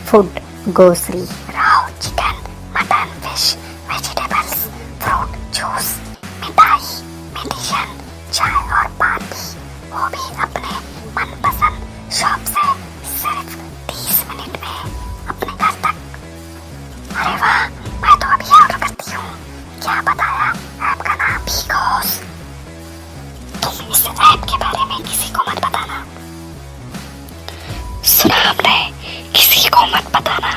Food grocery, Rao chicken, mutton, fish, vegetables, fruit, juice, मिठाई, medicine, चाय और पानी, वो भी अपने मनपसंद शॉप से सिर्फ 30 मिनट में अपने घर तक। अरे वाह, मैं तो अभी ऑर्डर करती हूँ। क्या बताया? ऐप का नाम बिगोस। तुम इस ऐप के बारे में किसी को मत बताना। सुना हमने, किसी को मत बताना।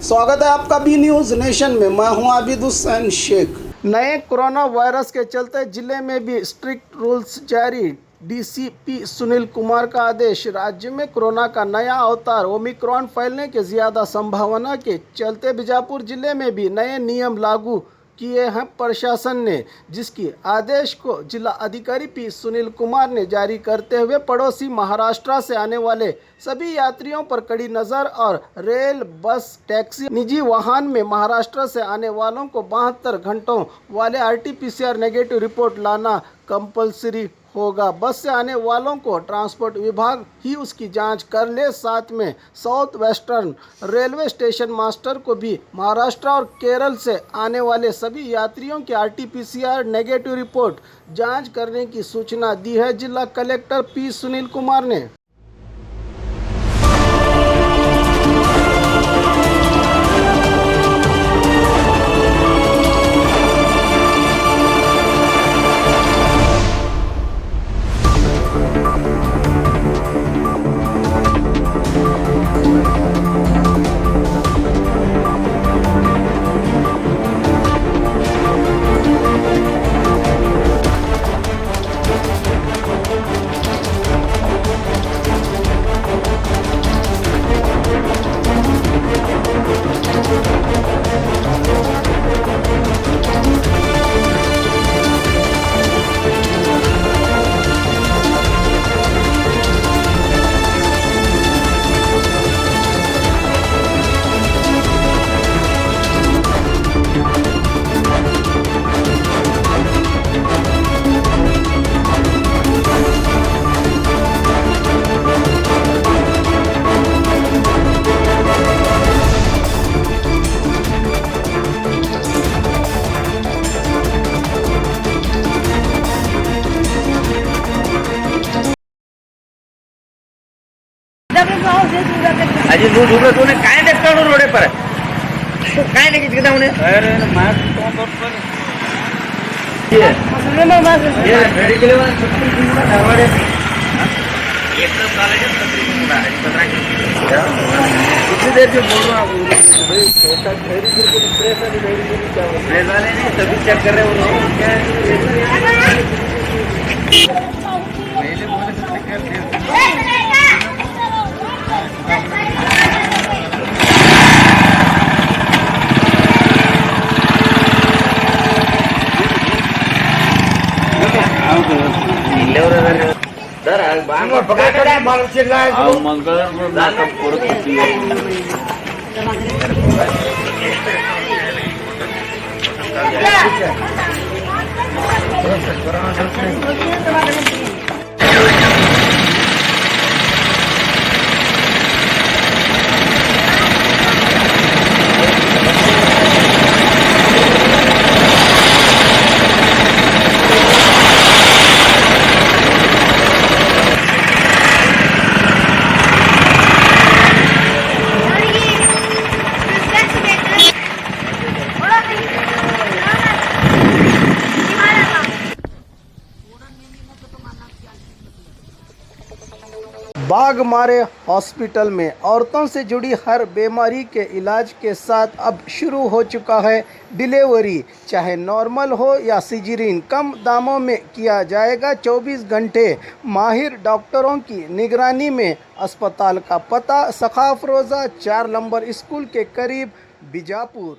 स्वागत है आपका बी न्यूज नेशन में। मैं हूं आबिद हुसैन शेख। नए कोरोना वायरस के चलते जिले में भी स्ट्रिक्ट रूल्स जारी। डीसीपी सुनील कुमार का आदेश। राज्य में कोरोना का नया अवतार ओमिक्रॉन फैलने के ज्यादा संभावना के चलते बीजापुर जिले में भी नए नियम लागू किए हैं प्रशासन ने, जिसकी आदेश को जिला अधिकारी पी सुनील कुमार ने जारी करते हुए पड़ोसी महाराष्ट्र से आने वाले सभी यात्रियों पर कड़ी नज़र और रेल, बस, टैक्सी, निजी वाहन में महाराष्ट्र से आने वालों को 72 घंटों वाले RT-PCR नेगेटिव रिपोर्ट लाना कंपलसरी होगा। बस से आने वालों को ट्रांसपोर्ट विभाग ही उसकी जांच कर ले। साथ में south western railway station master को भी महाराष्ट्र और केरल से आने वाले सभी यात्रियों की RT-PCR नेगेटिव रिपोर्ट जांच करने की सूचना दी है जिला कलेक्टर पी सुनील कुमार ने। अजी दूर दूर तूने काय देखता रोडे पर तो काय नहीं कितना उन्हें अरे मार तो पर ये रेडी के लिए हमारे एक तो कॉलेज है 15 कितनी देर से बोल रहा हूँ भाई ऐसा खैरी करके प्रेस वाली नहीं क्या प्रेस वाले नहीं सभी चेक कर रहे हो लोग क्या पहले बोले तो कर बाघ मारे हॉस्पिटल में औरतों से जुड़ी हर बीमारी के इलाज के साथ अब शुरू हो चुका है डिलीवरी। चाहे नॉर्मल हो या सिजेरियन, कम दामों में किया जाएगा। 24 घंटे माहिर डॉक्टरों की निगरानी में। अस्पताल का पता सखाफ रोज़ा 4 नंबर स्कूल के करीब, बीजापुर।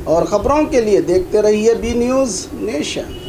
और ख़बरों के लिए देखते रहिए बी न्यूज़ नेशन।